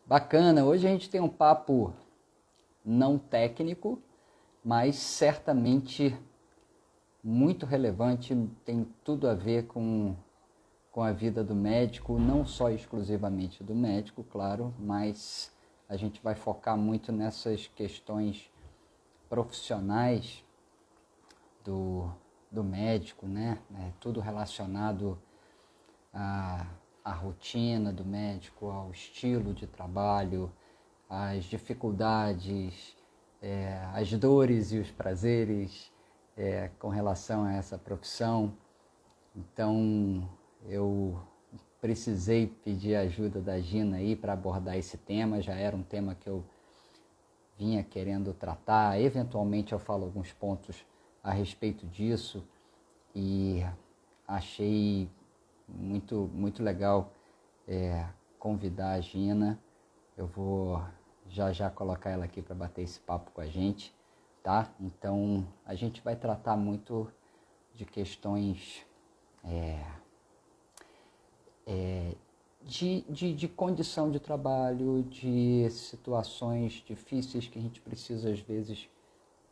Bacana, hoje a gente tem um papo não técnico, mas certamente muito relevante, tem tudo a ver com a vida do médico, não só exclusivamente do médico, claro, mas a gente vai focar muito nessas questões profissionais do médico, né? Tudo relacionado à rotina do médico, ao estilo de trabalho, às dificuldades, as dores e os prazeres com relação a essa profissão. Então, eu precisei pedir a ajuda da Gina aí para abordar esse tema. Já era um tema que eu vinha querendo tratar. Eventualmente eu falo alguns pontos a respeito disso e achei muito legal convidar a Gina. Eu vou já colocar ela aqui para bater esse papo com a gente, tá? Então, a gente vai tratar muito de questões de condição de trabalho, de situações difíceis que a gente precisa, às vezes,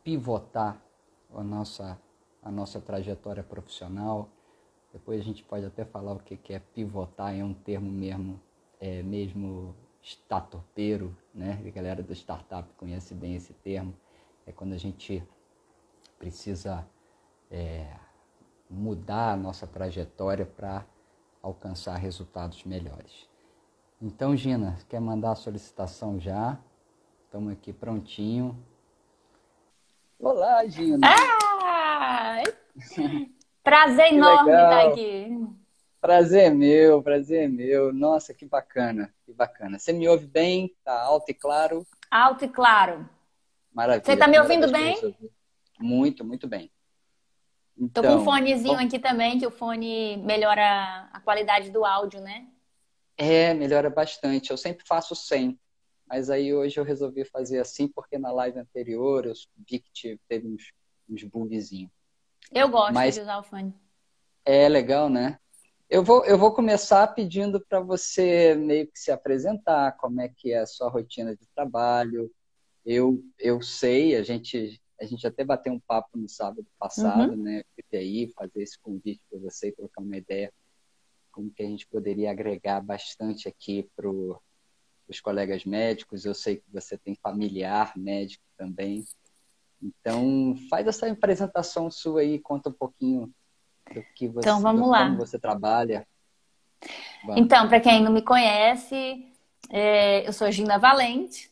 pivotar a nossa trajetória profissional. Depois a gente pode até falar o que é pivotar, é um termo mesmo startupeiro, né? A galera do startup conhece bem esse termo. É quando a gente precisa mudar a nossa trajetória para alcançar resultados melhores. Então, Gina, quer mandar a solicitação já? Estamos aqui prontinho. Olá, Gina! Ah! Prazer Que enorme estar legal! aqui. Prazer é meu, prazer é meu. Nossa, que bacana, que bacana. Você me ouve bem? Tá alto e claro? Alto e claro. Você Maravilha, está me primeira ouvindo vez que eu bem? resolvi. Muito bem. Tô com um Então, fonezinho aqui também, que o fone melhora a qualidade do áudio, né? melhora bastante. Eu sempre faço sem, mas aí hoje eu resolvi fazer assim porque na live anterior eu vi que teve uns bugzinhos. Eu gosto de Mas usar o fone. é legal, né? Eu vou começar pedindo para você meio que se apresentar, como é que é a sua rotina de trabalho. Eu sei, a gente até bateu um papo no sábado passado, Uhum. né? Eu fui aí fazer esse convite para você e trocar uma ideia como que a gente poderia agregar bastante aqui para os colegas médicos. Eu sei que você tem familiar médico também. Então, faz essa apresentação sua aí, conta um pouquinho do que Então você, vamos como lá. você trabalha. Vamos. Então, para quem não me conhece, eu sou Gina Valente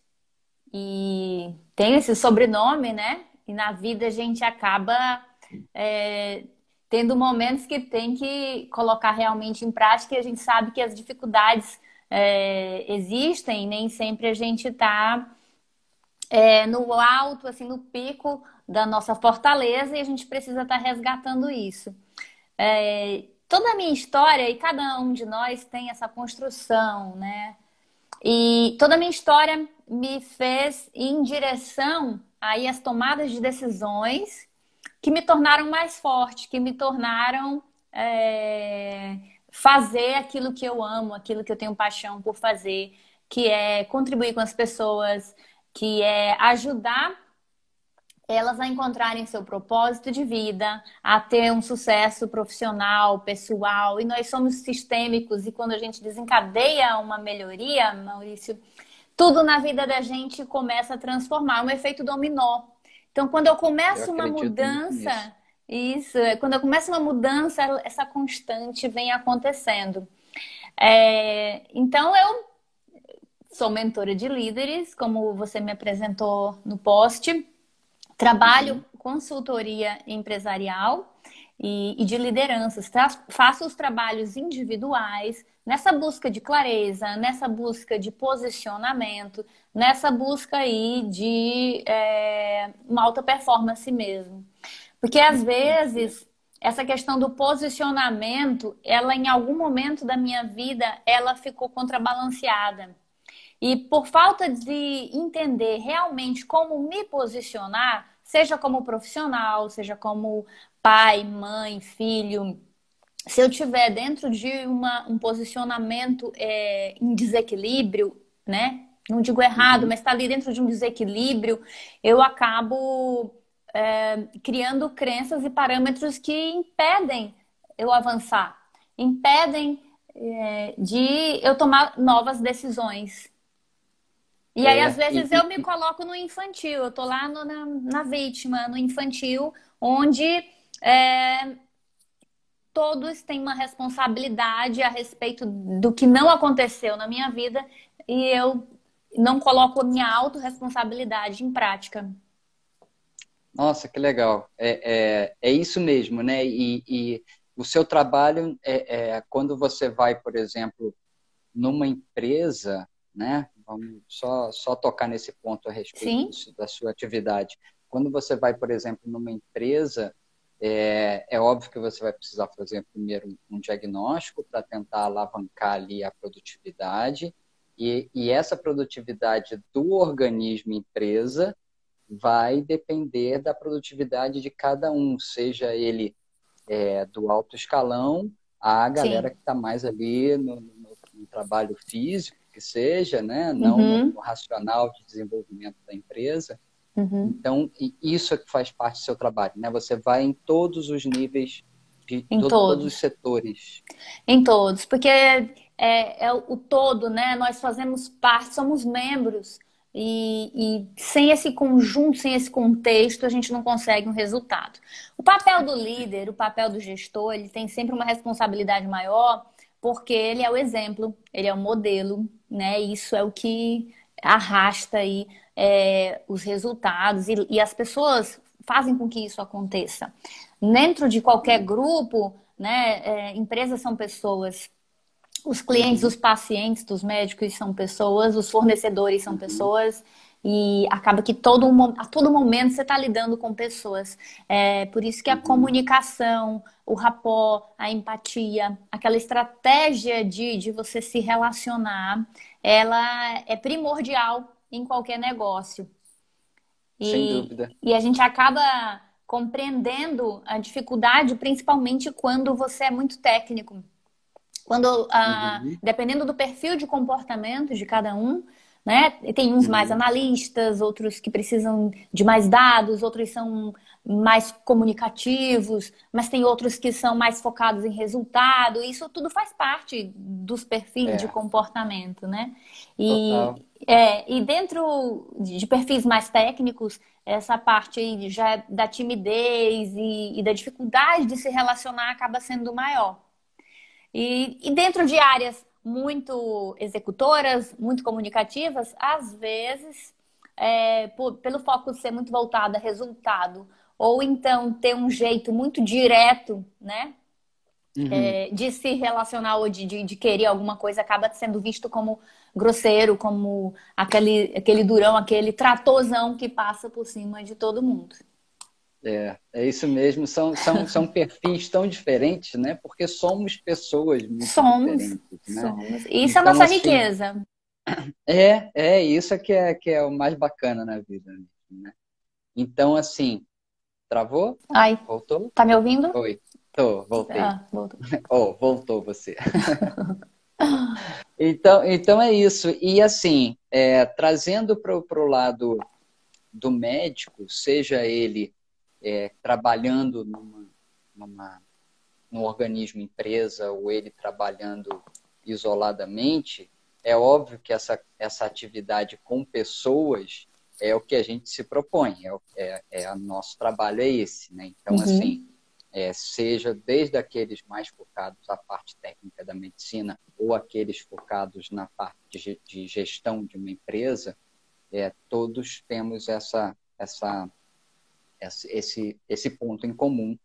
e tenho esse sobrenome, né? E na vida a gente acaba é, tendo momentos que tem que colocar realmente em prática e a gente sabe que as dificuldades existem, nem sempre a gente está no alto, assim, no pico da nossa fortaleza e a gente precisa estar resgatando isso. Toda a minha história e cada um de nós tem essa construção, né? E toda a minha história me fez ir em direção aí às tomadas de decisões que me tornaram mais forte, que me tornaram fazer aquilo que eu amo, aquilo que eu tenho paixão por fazer, que é contribuir com as pessoas, que é ajudar elas a encontrarem seu propósito de vida, a ter um sucesso profissional, pessoal. E nós somos sistêmicos e quando a gente desencadeia uma melhoria, Maurício, tudo na vida da gente começa a transformar, um efeito dominó. Então, quando eu Eu começo uma acredito muito mudança, nisso. quando eu começo uma mudança, essa constante vem acontecendo. Então, eu sou mentora de líderes, como você me apresentou no post. Trabalho Uhum. consultoria empresarial e de lideranças. Faço os trabalhos individuais nessa busca de clareza, nessa busca de posicionamento, nessa busca aí de uma alta performance mesmo. Porque às Entendi. vezes essa questão do posicionamento, ela em algum momento da minha vida, ela ficou contrabalanceada. E por falta de entender realmente como me posicionar, seja como profissional, seja como pai, mãe, filho, se eu tiver dentro de um posicionamento em desequilíbrio, né? não digo errado, Uhum. mas está ali dentro de um desequilíbrio, eu acabo criando crenças e parâmetros que impedem eu avançar, impedem de eu tomar novas decisões. E aí, às É, vezes, eu me coloco no infantil, eu tô lá na vítima, no infantil, onde é, todos têm uma responsabilidade a respeito do que não aconteceu na minha vida e eu não coloco a minha autorresponsabilidade em prática. nossa, que legal. É isso mesmo, né? E o seu trabalho quando você vai, por exemplo, numa empresa, né? Vamos só tocar nesse ponto a respeito Sim? da sua atividade. Quando você vai, por exemplo, numa empresa, é óbvio que você vai precisar fazer primeiro um diagnóstico para tentar alavancar ali a produtividade, e essa produtividade do organismo empresa vai depender da produtividade de cada um, seja ele do alto escalão à galera Sim. que está mais ali no trabalho físico, que seja, né? Não no Uhum. racional de desenvolvimento da empresa. Uhum. Então, isso é que faz parte do seu trabalho, né? Você vai em todos os níveis, de Em todos os todos. setores. Em todos, porque é o todo, né? Nós fazemos parte, somos membros, e sem esse conjunto, sem esse contexto, a gente não consegue um resultado. O papel do líder, o papel do gestor, ele tem sempre uma responsabilidade maior, porque ele é o exemplo, ele é o modelo, né? Isso é o que arrasta aí os resultados, e as pessoas fazem com que isso aconteça. Dentro de qualquer grupo, né? Empresas são pessoas, os clientes, os Uhum, pacientes dos médicos são pessoas, os fornecedores são uhum, pessoas, e acaba que a todo momento você está lidando com pessoas. Por isso que a uhum. comunicação, o rapport, a empatia, aquela estratégia de você se relacionar, ela é primordial em qualquer negócio. Sem E, dúvida. e a gente acaba compreendendo a dificuldade, principalmente quando você é muito técnico. Quando, Uhum, dependendo do perfil de comportamento de cada um, né? Tem uns mais uhum. analistas, outros que precisam de mais dados, outros são mais comunicativos, mas tem outros que são mais focados em resultado. Isso tudo faz parte dos perfis de É, comportamento, né? total. E dentro de perfis mais técnicos, essa parte aí já da timidez e da dificuldade de se relacionar acaba sendo maior. E dentro de áreas muito executoras, muito comunicativas, às vezes, pelo foco de ser muito voltado a resultado, ou então ter um jeito muito direto, né, Uhum. de se relacionar ou de querer alguma coisa, acaba sendo visto como grosseiro, como aquele durão, aquele tratorzão que passa por cima de todo mundo. É isso mesmo. São perfis tão diferentes, né? Porque somos pessoas muito Somos, diferentes, né? somos. E isso é a Então, nossa assim, riqueza. isso é que é o mais bacana na vida, né? Então, assim, travou? Ai, Voltou? tá me ouvindo? Oi, voltei. Ah, voltou. Oh, voltou você. Então é isso. E assim, trazendo para o lado do médico, seja ele trabalhando numa, num organismo empresa ou ele trabalhando isoladamente, é óbvio que essa atividade com pessoas é o que a gente se propõe, o nosso trabalho é esse, né? Então, assim, Uhum. seja desde aqueles mais focados à parte técnica da medicina ou aqueles focados na parte de gestão de uma empresa, todos temos esse ponto em comum,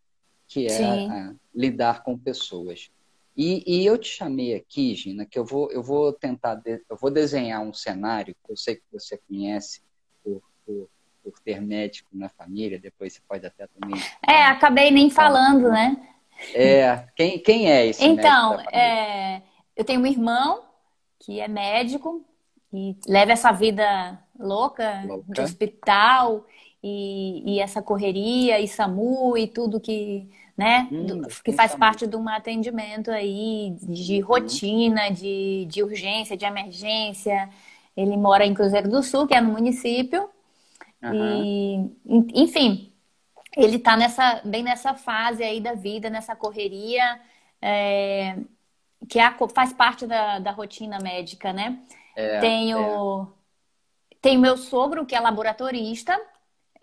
que é Sim. lidar com pessoas. E eu te chamei aqui, Gina, que eu vou tentar, eu vou desenhar um cenário que eu sei que você conhece por, por, por ter médico na família, depois você pode até também Acabei nem dar falando, né? quem é esse médico Então, da família? eu tenho um irmão que é médico e leva essa vida louca de Louca? hospital e essa correria e SAMU e tudo que, né, que Tem faz SAMU. parte de um atendimento aí de Uhum, rotina, de urgência, de emergência. Ele mora em Cruzeiro do Sul, que é no município. Aham. E, enfim, ele está bem nessa fase aí da vida, nessa correria, é, que faz parte da rotina médica, né? É, é. Tenho, tenho meu sogro, que é laboratorista,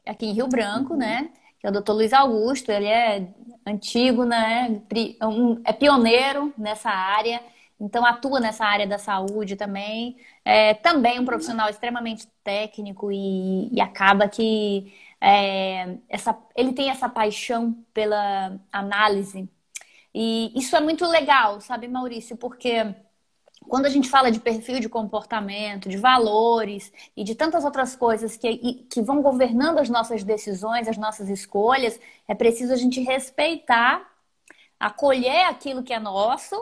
aqui em Rio Branco, Uhum. né? Que é o Dr. Luiz Augusto. Ele é antigo, né? É pioneiro nessa área, então atua nessa área da saúde também. É também um profissional extremamente técnico e acaba que ele tem essa paixão pela análise. E isso é muito legal, sabe, Maurício? Porque quando a gente fala de perfil de comportamento, de valores e de tantas outras coisas que vão governando as nossas decisões, as nossas escolhas, é preciso a gente respeitar, acolher aquilo que é nosso,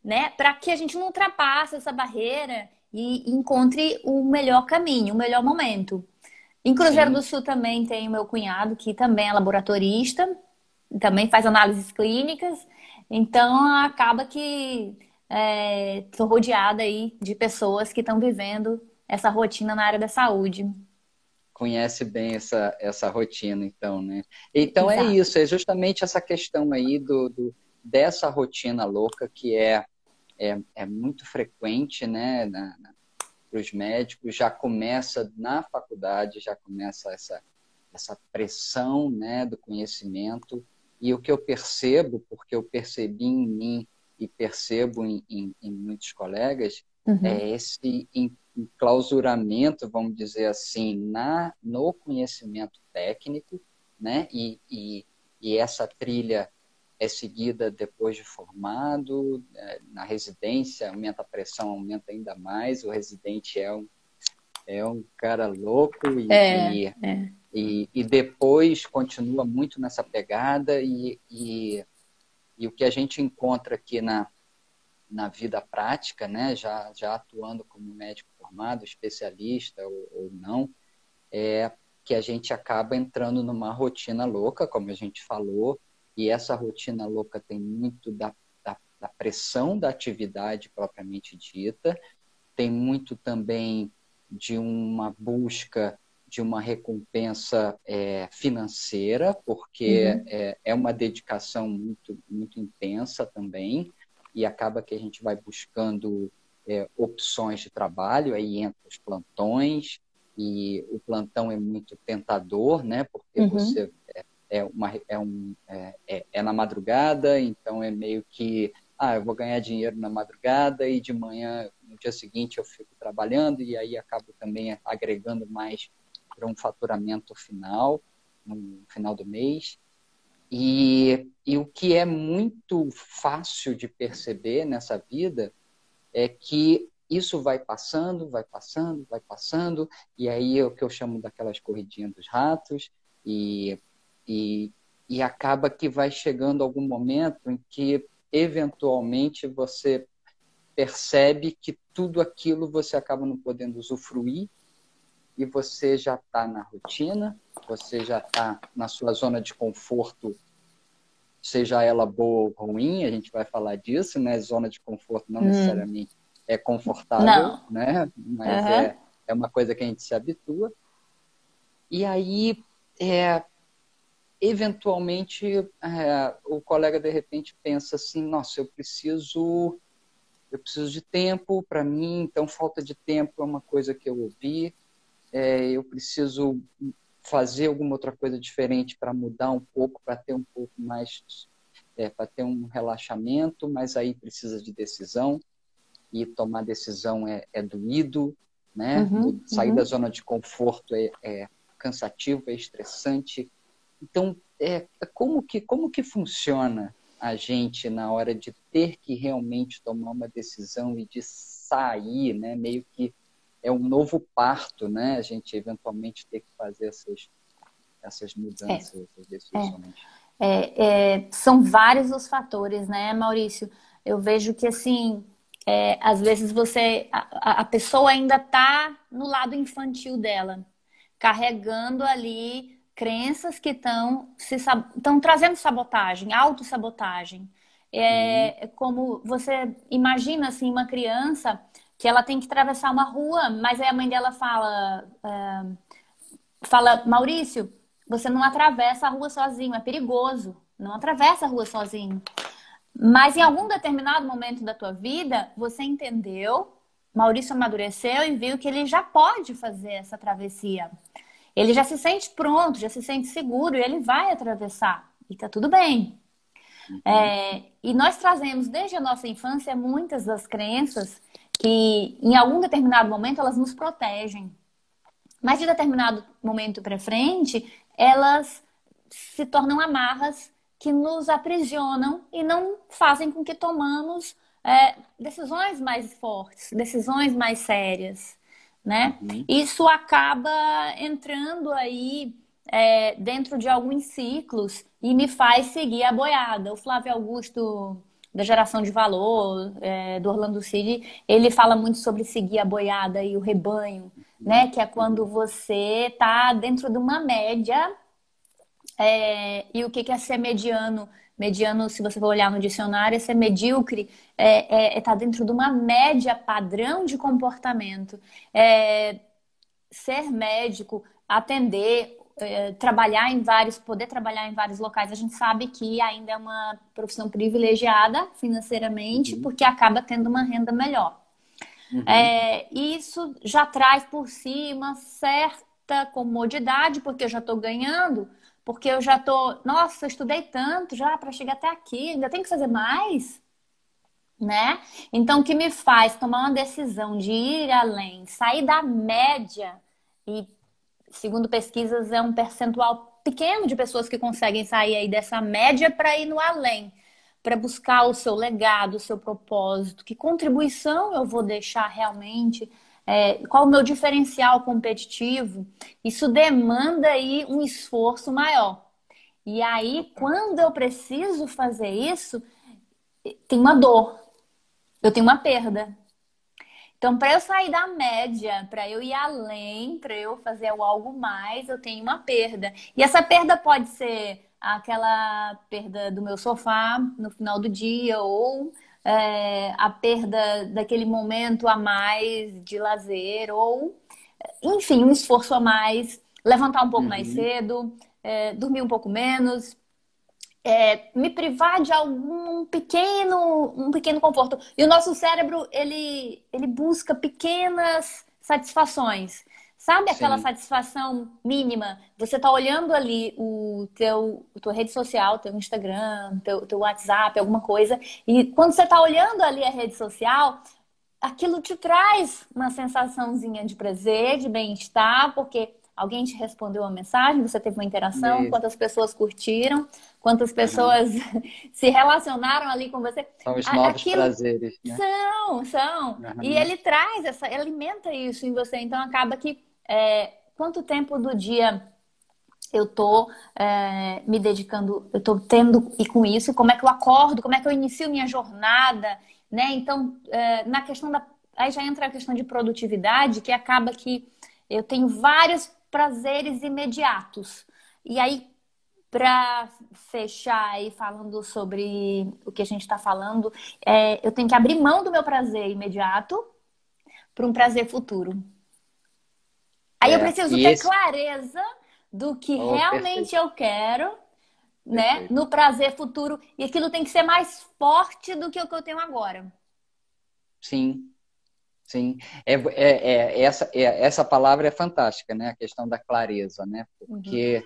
né, para que a gente não ultrapasse essa barreira e encontre o melhor caminho, o melhor momento. Em Cruzeiro do Sim. Sul também tem o meu cunhado, que também é laboratorista, também faz análises clínicas, então acaba que estou rodeada aí de pessoas que estão vivendo essa rotina na área da saúde. Conhece bem essa rotina, então, né? Então é Exato. isso, é justamente essa questão aí dessa rotina louca que é muito frequente, né, para os médicos, já começa na faculdade, já começa essa pressão, né, do conhecimento. E o que eu percebo, porque eu percebi em mim e percebo em muitos colegas, Uhum, é esse enclausuramento, vamos dizer assim, no conhecimento técnico, né? E essa trilha é seguida depois de formado, na residência aumenta a pressão, aumenta ainda mais, o residente é um cara louco é, é. e depois continua muito nessa pegada e o que a gente encontra aqui na vida prática, né, já atuando como médico formado, especialista ou não, é que a gente acaba entrando numa rotina louca, como a gente falou, e essa rotina louca tem muito da pressão da atividade propriamente dita, tem muito também de uma busca de uma recompensa financeira, porque Uhum, é uma dedicação muito, muito intensa também, e acaba que a gente vai buscando opções de trabalho, aí entra os plantões, e o plantão é muito tentador, né? Porque uhum. você é na madrugada, então é meio que eu vou ganhar dinheiro na madrugada e de manhã, no dia seguinte, eu fico trabalhando e aí acabo também agregando mais para um faturamento final, no final do mês. E o que é muito fácil de perceber nessa vida é que isso vai passando, vai passando, vai passando, e aí é o que eu chamo daquelas corridinhas dos ratos, e, e, e acaba que vai chegando algum momento em que, eventualmente, você percebe que tudo aquilo você acaba não podendo usufruir, e você já está na rotina, você já está na sua zona de conforto, seja ela boa ou ruim, a gente vai falar disso, né? Zona de conforto não Hum, necessariamente é confortável, não. né? Mas Uhum. é uma coisa que a gente se habitua. E aí, é, eventualmente, o colega de repente pensa assim, nossa, eu preciso de tempo para mim, então falta de tempo é uma coisa que eu ouvi, eu preciso fazer alguma outra coisa diferente para mudar um pouco, para ter um pouco mais, para ter um relaxamento, mas aí precisa de decisão, e tomar decisão é doído, né? Uhum, Sair da uhum. zona de conforto é cansativo, é estressante. Então, como que funciona a gente na hora de ter que realmente tomar uma decisão e de sair, né? Meio que é um novo parto, né? A gente eventualmente ter que fazer essas É, mudanças, essas é. decisões. São vários os fatores, né, Maurício? Eu vejo que, assim, às vezes a pessoa ainda está no lado infantil dela, carregando ali crenças que estão trazendo sabotagem, autossabotagem. Uhum, Como você imagina, assim, uma criança que ela tem que atravessar uma rua, mas aí a mãe dela fala, Maurício, você não atravessa a rua sozinho, é perigoso. Não atravessa a rua sozinho. Mas em algum determinado momento da tua vida, você entendeu, Maurício amadureceu e viu que ele já pode fazer essa travessia. Ele já se sente pronto, já se sente seguro e ele vai atravessar. E tá tudo bem. E nós trazemos desde a nossa infância muitas das crenças que em algum determinado momento elas nos protegem. Mas de determinado momento para frente, elas se tornam amarras que nos aprisionam e não fazem com que tomamos decisões mais fortes, decisões mais sérias, né? Isso acaba entrando aí dentro de alguns ciclos e me faz seguir a boiada. O Flávio Augusto, da Geração de Valor, do Orlando City, ele fala muito sobre seguir a boiada e o rebanho, né? Que é quando você está dentro de uma média. E o que é ser mediano? Mediano, se você for olhar no dicionário, é ser medíocre, tá dentro de uma média padrão de comportamento. Ser médico, atender, poder trabalhar em vários locais. A gente sabe que ainda é uma profissão privilegiada financeiramente, porque acaba tendo uma renda melhor. E isso já traz por si uma certa comodidade, porque eu já estou ganhando. Porque eu já nossa, eu estudei tanto já para chegar até aqui, ainda tem que fazer mais, né? Então, o que me faz tomar uma decisão de ir além, sair da média, e segundo pesquisas é um percentual pequeno de pessoas que conseguem sair aí dessa média para ir no além, para buscar o seu legado, o seu propósito, que contribuição eu vou deixar realmente, qual o meu diferencial competitivo. Isso demanda aí um esforço maior. E aí, quando eu preciso fazer isso, tem uma dor, eu tenho uma perda. Então, para eu sair da média, para eu ir além, para eu fazer algo mais, eu tenho uma perda. E essa perda pode ser aquela perda do meu sofá no final do dia, ou a perda daquele momento a mais de lazer, ou, enfim, um esforço a mais, levantar um pouco mais cedo, dormir um pouco menos. Me privar de um pequeno conforto. E o nosso cérebro, ele busca pequenas satisfações. Sabe aquela satisfação mínima? Você tá olhando ali tua rede social, teu Instagram, teu WhatsApp, alguma coisa, e quando você tá olhando ali a rede social, aquilo te traz uma sensaçãozinha de prazer, de bem-estar, porque alguém te respondeu uma mensagem, você teve uma interação, quantas pessoas curtiram, quantas pessoas se relacionaram ali com você. São os novos prazeres, né? São. E ele alimenta isso em você. Então acaba que quanto tempo do dia eu tô me dedicando, eu tô tendo e com isso, como é que eu acordo, como é que eu inicio minha jornada, né? Então, na questão aí já entra a questão de produtividade, que acaba que eu tenho vários prazeres imediatos. E aí, para fechar aí falando sobre o que a gente está falando, eu tenho que abrir mão do meu prazer imediato para um prazer futuro. Aí eu preciso ter clareza do que realmente eu quero, né, no prazer futuro. E aquilo tem que ser mais forte do que o que eu tenho agora. Sim. Sim, essa palavra é fantástica, né? A questão da clareza, né? Porque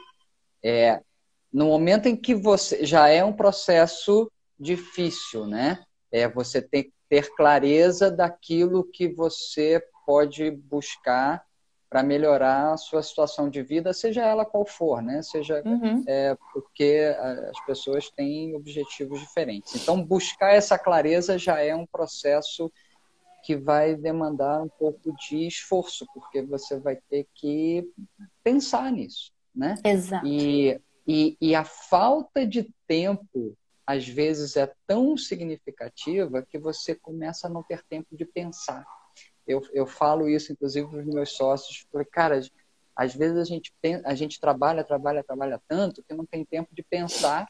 no momento em que você já é um processo difícil, né? Você tem que ter clareza daquilo que você pode buscar para melhorar a sua situação de vida, seja ela qual for, né? Seja porque as pessoas têm objetivos diferentes. Então, buscar essa clareza já é um processo que vai demandar um pouco de esforço, porque você vai ter que pensar nisso, né? Exato. E a falta de tempo, às vezes, é tão significativa que você começa a não ter tempo de pensar. Eu falo isso, inclusive, para os meus sócios. Falei, cara, às vezes a gente trabalha tanto que não tem tempo de pensar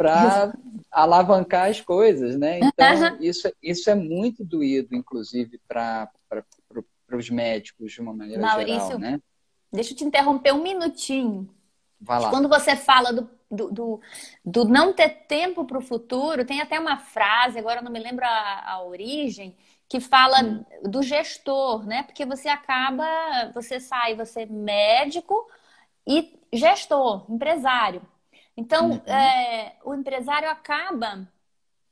para alavancar as coisas, né? Então, isso é muito doído, inclusive, para os médicos, de uma maneira geral, Maurício, né? deixa eu te interromper um minutinho. Vai lá. Quando você fala do não ter tempo para o futuro, tem até uma frase, agora eu não me lembro a origem, que fala do gestor, né? Porque você é médico e gestor, empresário. Então, o empresário acaba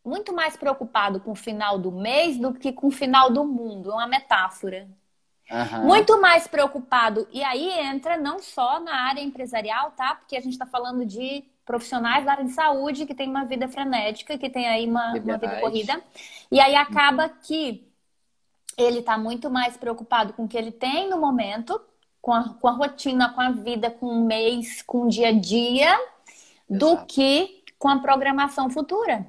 muito mais preocupado com o final do mês do que com o final do mundo. É uma metáfora. Aham. Muito mais preocupado. E aí entra não só na área empresarial, tá? Porque a gente está falando de profissionais da área de saúde que tem uma vida frenética, que tem aí uma vida Liberais. corrida. E aí acaba que ele está muito mais preocupado com o que ele tem no momento, com a rotina, com a vida, com o mês, com o dia a dia, do Exato. que com a programação futura.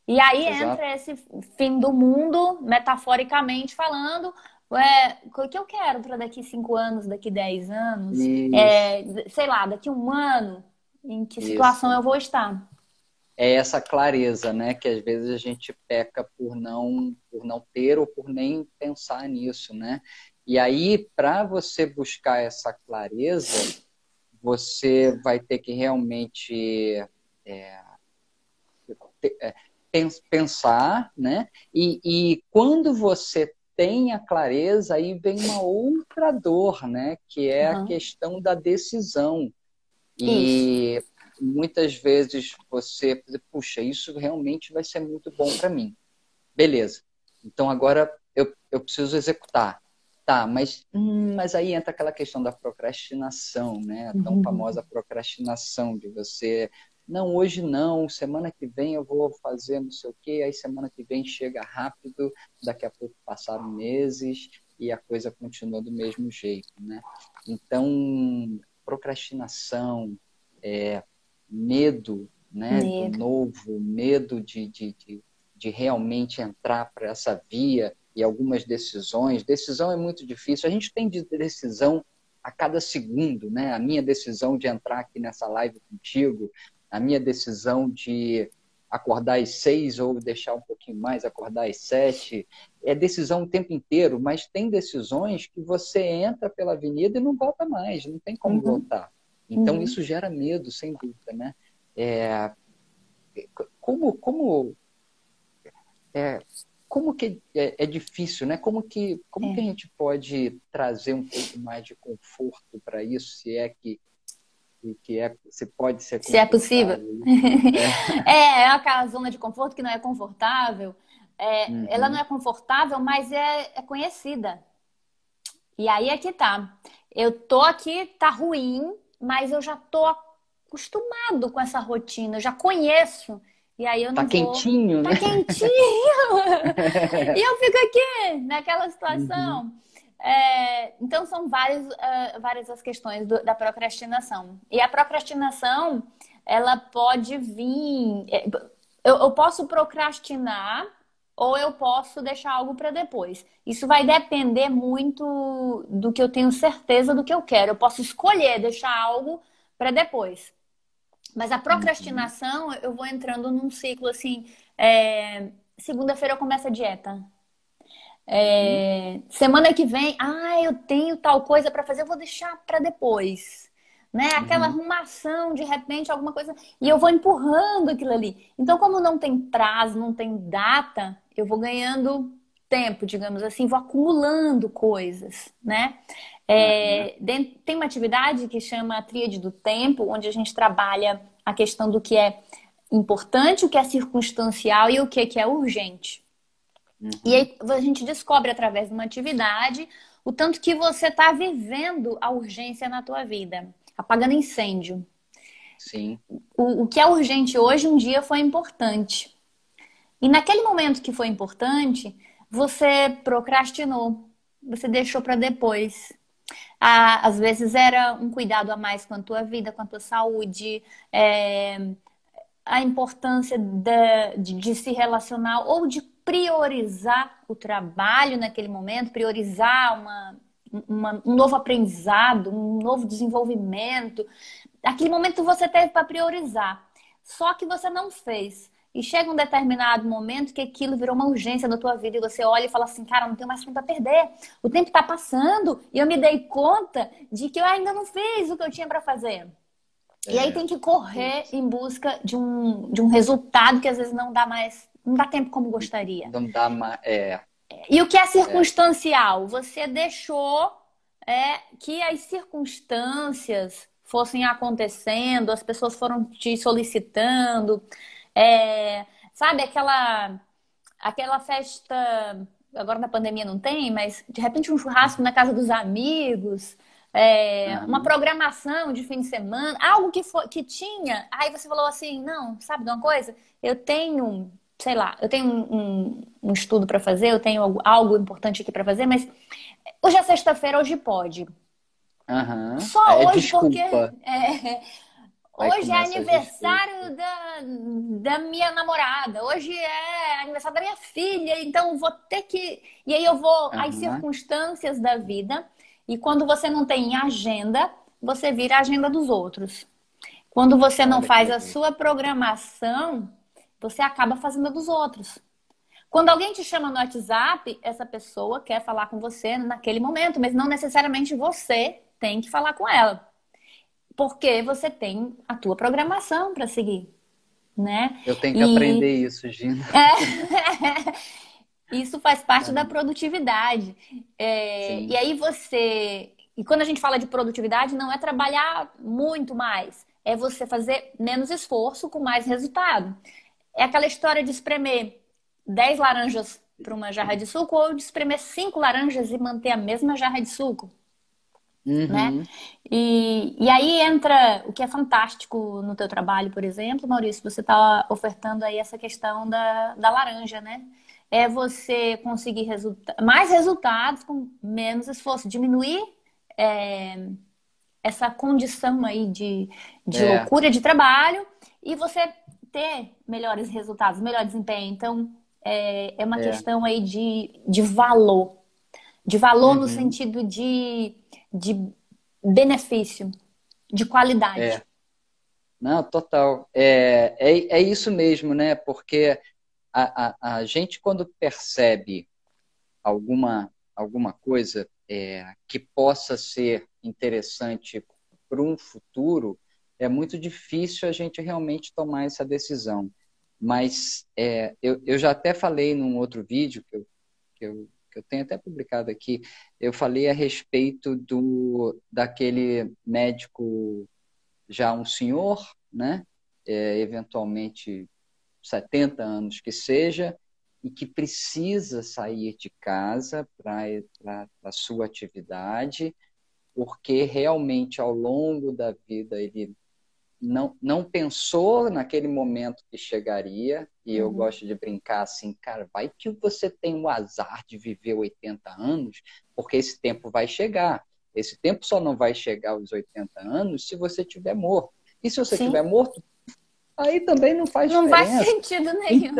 E aí Exato. entra esse fim do mundo, metaforicamente falando, o que eu quero para daqui 5 anos, daqui 10 anos, Isso. sei lá, daqui um ano, em que situação Isso. eu vou estar. É essa clareza, né? Que às vezes a gente peca por não ter ou por nem pensar nisso, né? E aí, para você buscar essa clareza, você vai ter que realmente pensar, né? E quando você tem a clareza, aí vem uma outra dor, né? Que é a Uhum. questão da decisão. Isso. E muitas vezes você, puxa, isso realmente vai ser muito bom para mim. Beleza. Então agora eu preciso executar. Tá, mas aí entra aquela questão da procrastinação, né? A tão famosa procrastinação de você, não, hoje não, semana que vem eu vou fazer não sei o quê, aí semana que vem chega rápido, daqui a pouco passaram meses e a coisa continua do mesmo jeito, né? Então, procrastinação, medo, né, do Medo. novo, medo de realmente entrar para essa via e algumas decisões. Decisão é muito difícil. A gente tem de decisão a cada segundo, né? A minha decisão de entrar aqui nessa live contigo, a minha decisão de acordar às 6 ou deixar um pouquinho mais, acordar às 7. É decisão o tempo inteiro, mas tem decisões que você entra pela avenida e não volta mais, não tem como Uhum. voltar. Então, Uhum. isso gera medo, sem dúvida, né? É, como, é, como que é difícil, né? Como que a É. gente pode trazer um pouco mais de conforto para isso, se pode ser Se é possível. confortável isso? É aquela zona de conforto que não é confortável. Ela não Uhum. é confortável, mas é conhecida. E aí é que tá. Eu tô aqui, tá ruim, mas eu já tô acostumado com essa rotina, eu já conheço. E aí eu Tá não vou. quentinho, né? Tá quentinho! E eu fico aqui, naquela Uhum. situação. Então, são várias as questões da procrastinação. E a procrastinação, ela pode vir. Eu posso procrastinar ou eu posso deixar algo para depois. Isso vai depender muito do que eu tenho certeza do que eu quero. Eu posso escolher deixar algo para depois. Mas a Uhum. procrastinação, eu vou entrando num ciclo assim. Segunda-feira eu começo a dieta. Uhum. Semana que vem, eu tenho tal coisa para fazer, eu vou deixar para depois. Né? Aquela Uhum. arrumação, de repente, alguma coisa. E eu vou empurrando aquilo ali. Então, como não tem prazo, não tem data, eu vou ganhando tempo, digamos assim, vou acumulando coisas, né? Uhum. Tem uma atividade que chama a Tríade do Tempo, onde a gente trabalha a questão do que é importante, o que é circunstancial e o que é urgente. E Uhum. aí a gente descobre através de uma atividade o tanto que você está vivendo a urgência na tua vida, apagando incêndio. Sim. O que é urgente hoje, um dia foi importante. E naquele momento que foi importante, você procrastinou, você deixou para depois. Às vezes era um cuidado a mais com a tua vida, com a tua saúde, a importância de se relacionar ou de priorizar o trabalho naquele momento, priorizar um novo aprendizado, um novo desenvolvimento. Aquele momento você teve para priorizar. só que você não fez. E chega um determinado momento que aquilo virou uma urgência na tua vida e você olha e fala assim, cara, não tenho mais tempo para perder. O tempo está passando e eu me dei conta de que eu ainda não fiz o que eu tinha para fazer. E aí tem que correr em busca de um resultado que às vezes não dá mais, não dá tempo como gostaria. Não dá mais. E o que é circunstancial? Você deixou que as circunstâncias fossem acontecendo, as pessoas foram te solicitando. Sabe, aquela festa, agora na pandemia não tem, mas de repente um churrasco na casa dos amigos, uma programação de fim de semana, algo que tinha. Aí você falou assim, não, sabe de uma coisa? Eu tenho, sei lá, eu tenho um estudo para fazer, eu tenho algo importante aqui para fazer, mas hoje é sexta-feira, hoje pode. Só hoje, desculpa. porque hoje é aniversário da minha namorada, hoje é aniversário da minha filha, então vou ter que. E aí eu vou às circunstâncias da vida, e quando você não tem agenda, você vira a agenda dos outros. Quando você não faz a sua programação, você acaba fazendo a dos outros. Quando alguém te chama no WhatsApp, essa pessoa quer falar com você naquele momento, mas não necessariamente você tem que falar com ela. Porque você tem a tua programação para seguir, né? Eu tenho que aprender isso, Gina. Isso faz parte da produtividade. E aí E quando a gente fala de produtividade, não é trabalhar muito mais. É você fazer menos esforço com mais resultado. É aquela história de espremer 10 laranjas para uma jarra de suco ou de espremer 5 laranjas e manter a mesma jarra de suco. Né? E aí entra o que é fantástico no teu trabalho, por exemplo, Maurício, você está ofertando aí essa questão da laranja, né? É você conseguir mais resultados com menos esforço, diminuir essa condição aí de loucura de trabalho e você ter melhores resultados, melhor desempenho. Então, é uma questão aí de valor. De valor no sentido de benefício, de qualidade. Não, total. É isso mesmo, né? Porque a gente, quando percebe alguma coisa que possa ser interessante para um futuro, é muito difícil a gente realmente tomar essa decisão. Mas eu já até falei num outro vídeo que eu tenho até publicado aqui, eu falei a respeito daquele médico, já um senhor, né? Eventualmente 70 anos que seja, e que precisa sair de casa para a sua atividade, porque realmente ao longo da vida ele não pensou naquele momento que chegaria, e eu gosto de brincar assim, cara, vai que você tem o azar de viver 80 anos, porque esse tempo vai chegar. Esse tempo só não vai chegar aos 80 anos se você estiver morto. E se você estiver morto, aí também não faz diferença. Não faz sentido nenhum.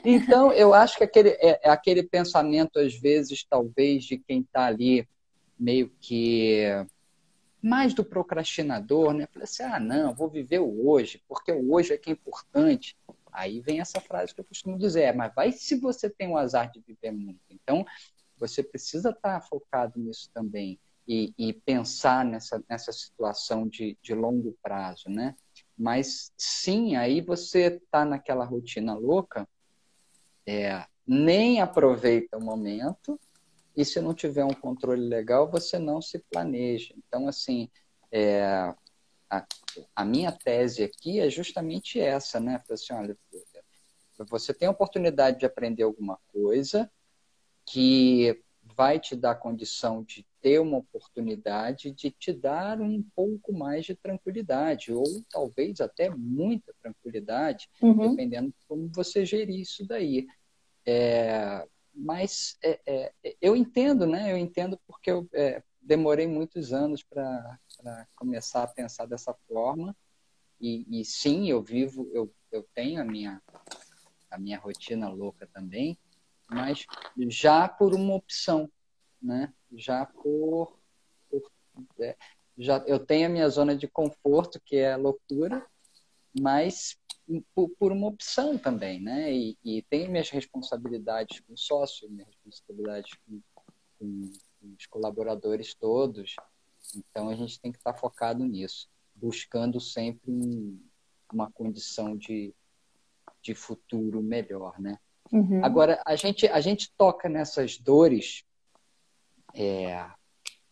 Então eu acho que aquele pensamento, às vezes, talvez, de quem está ali meio que mais do procrastinador, né? Falei assim, não, vou viver o hoje, porque o hoje é que é importante. Aí vem essa frase que eu costumo dizer, mas vai se você tem o azar de viver muito. Então, você precisa estar focado nisso também e pensar nessa situação de longo prazo, né? Mas, sim, aí você está naquela rotina louca, nem aproveita o momento, e se não tiver um controle legal, você não se planeja. Então, assim, a minha tese aqui é justamente essa, né? Assim, olha, você tem a oportunidade de aprender alguma coisa que vai te dar condição de ter uma oportunidade de te dar um pouco mais de tranquilidade, ou talvez até muita tranquilidade, dependendo de como você gerir isso daí. Mas eu entendo, né? Eu entendo porque eu demorei muitos anos para começar a pensar dessa forma. E sim, eu tenho a minha rotina louca também, mas já por uma opção, né? Já eu tenho a minha zona de conforto, que é a loucura, mas por uma opção também, né? E tenho minhas responsabilidades com o sócio, minhas responsabilidades com os colaboradores todos. Então, a gente tem que estar focado nisso, buscando sempre uma condição de futuro melhor, né? Agora, a gente toca nessas dores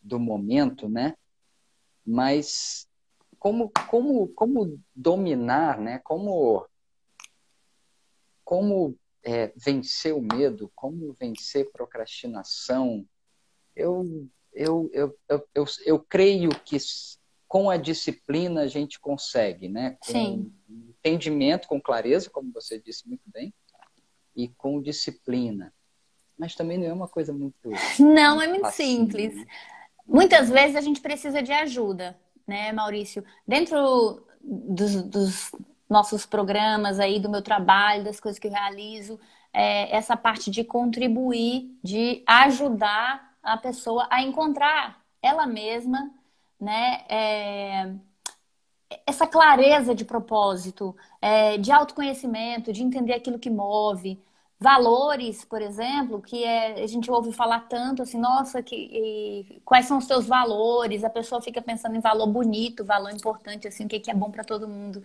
do momento, né? Mas como dominar, né? Como vencer o medo, como vencer procrastinação? Eu creio que com a disciplina a gente consegue, né? Sim. Com entendimento, com clareza, como você disse muito bem, e com disciplina. Mas também não é uma coisa muito Não, é muito facinho, simples. né? Muitas vezes a gente precisa de ajuda, né, Maurício? Dentro dos nossos programas aí, do meu trabalho, das coisas que eu realizo, essa parte de contribuir, de ajudar a pessoa a encontrar ela mesma, né? Essa clareza de propósito, de autoconhecimento, de entender aquilo que move. Valores, por exemplo, que a gente ouve falar tanto assim, nossa, quais são os seus valores? A pessoa fica pensando em valor bonito, valor importante, assim, o que é bom para todo mundo.